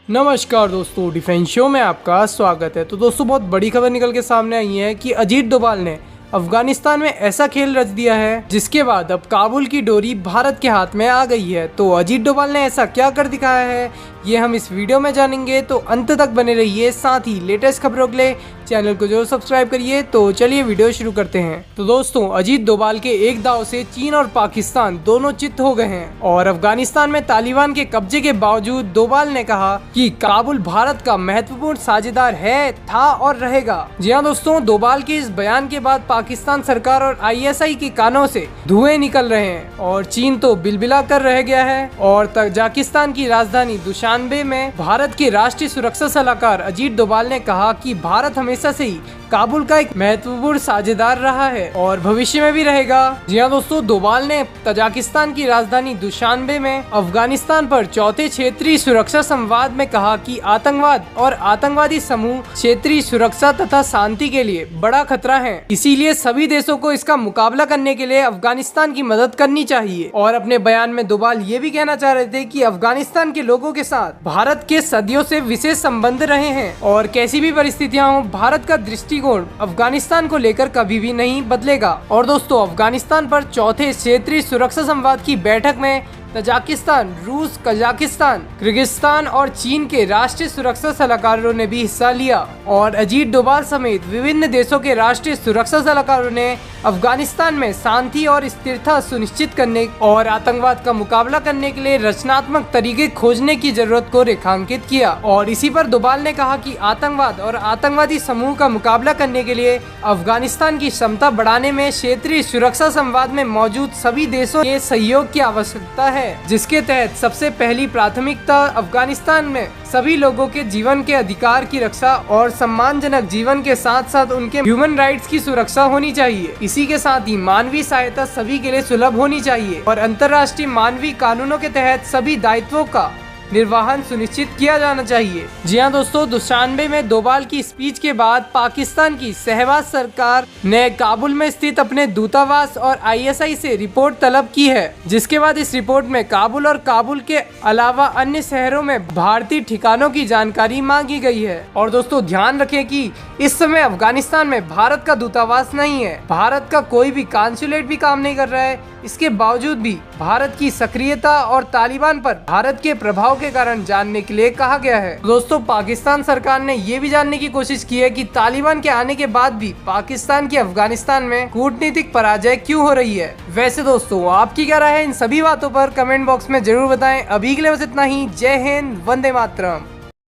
नमस्कार दोस्तों, defence show में आपका स्वागत है। तो दोस्तों, बहुत बड़ी खबर निकल के सामने आई है कि अजीत डोभाल ने अफगानिस्तान में ऐसा खेल रच दिया है जिसके बाद अब काबुल की डोरी भारत के हाथ में आ गई है। तो अजीत डोभाल ने ऐसा क्या कर दिखाया है, ये हम इस वीडियो में जानेंगे। तो अंत तक बने रहिए, साथ ही लेटेस्ट खबरों के लिए चैनल को जरूर सब्सक्राइब करिए। तो चलिए वीडियो शुरू करते हैं। तो दोस्तों, अजीत डोभाल के एक दाव से चीन और पाकिस्तान दोनों चित्त हो गए हैं और अफगानिस्तान में तालिबान के कब्जे के बावजूद डोभाल ने कहा कि काबुल भारत का महत्वपूर्ण साझेदार है, था और रहेगा। जी हाँ दोस्तों, डोभाल के इस बयान के बाद पाकिस्तान सरकार और ISI के कानों से धुएं निकल रहे हैं और चीन तो बिलबिला कर रह गया है। और तजाकिस्तान की राजधानी दुशानबे में भारत के राष्ट्रीय सुरक्षा सलाहकार अजीत डोभाल ने कहा कि भारत हमेशा से ही काबुल का एक महत्वपूर्ण साझेदार रहा है और भविष्य में भी रहेगा। जी हाँ दोस्तों, डोभाल ने तजाकिस्तान की राजधानी दुशानबे में अफगानिस्तान पर चौथे क्षेत्रीय सुरक्षा संवाद में कहा कि आतंकवाद और आतंकवादी समूह क्षेत्रीय सुरक्षा तथा शांति के लिए बड़ा खतरा है। इसीलिए सभी देशों को इसका मुकाबला करने के लिए अफगानिस्तान की मदद करनी चाहिए। और अपने बयान में डोभाल ये भी कहना चाह रहे थे कि अफगानिस्तान के लोगों के साथ भारत के सदियों से विशेष संबंध रहे हैं और कैसी भी परिस्थितियां हो, भारत का दृष्टिकोण अफगानिस्तान को लेकर कभी भी नहीं बदलेगा। और दोस्तों, अफगानिस्तान पर चौथे क्षेत्रीय सुरक्षा संवाद की बैठक में तजाकिस्तान, रूस, कजाकिस्तान, किर्गिस्तान और चीन के राष्ट्रीय सुरक्षा सलाहकारों ने भी हिस्सा लिया। और अजीत डोभाल समेत विभिन्न देशों के राष्ट्रीय सुरक्षा सलाहकारों ने अफगानिस्तान में शांति और स्थिरता सुनिश्चित करने और आतंकवाद का मुकाबला करने के लिए रचनात्मक तरीके खोजने की जरूरत को रेखांकित किया। और इसी पर डोभाल ने कहा कि आतंकवाद और आतंकवादी समूह का मुकाबला करने के लिए अफगानिस्तान की क्षमता बढ़ाने में क्षेत्रीय सुरक्षा संवाद में मौजूद सभी देशों के सहयोग की आवश्यकता है, जिसके तहत सबसे पहली प्राथमिकता अफगानिस्तान में सभी लोगों के जीवन के अधिकार की रक्षा और सम्मानजनक जीवन के साथ साथ उनके ह्यूमन राइट्स की सुरक्षा होनी चाहिए। इसी के साथ ही मानवीय सहायता सभी के लिए सुलभ होनी चाहिए और अंतर्राष्ट्रीय मानवीय कानूनों के तहत सभी दायित्वों का निर्वहन सुनिश्चित किया जाना चाहिए। जी हाँ दोस्तों, दुशानबे में डोभाल की स्पीच के बाद पाकिस्तान की शहबाज सरकार ने काबुल में स्थित अपने दूतावास और ISI से रिपोर्ट तलब की है, जिसके बाद इस रिपोर्ट में काबुल और काबुल के अलावा अन्य शहरों में भारतीय ठिकानों की जानकारी मांगी गई है। और दोस्तों, ध्यान रखें कि इस समय अफगानिस्तान में भारत का दूतावास नहीं है, भारत का कोई भी कांसुलेट भी काम नहीं कर रहा है। इसके बावजूद भी भारत की सक्रियता और तालिबान पर भारत के प्रभाव के कारण जानने के लिए कहा गया है। दोस्तों, पाकिस्तान सरकार ने ये भी जानने की कोशिश की है कि तालिबान के आने के बाद भी पाकिस्तान की अफगानिस्तान में कूटनीतिक पराजय क्यों हो रही है। वैसे दोस्तों, आपकी क्या राय है इन सभी बातों पर कमेंट बॉक्स में जरूर बताएं। अभी के लिए बस इतना ही। जय हिंद, वंदे मातरम।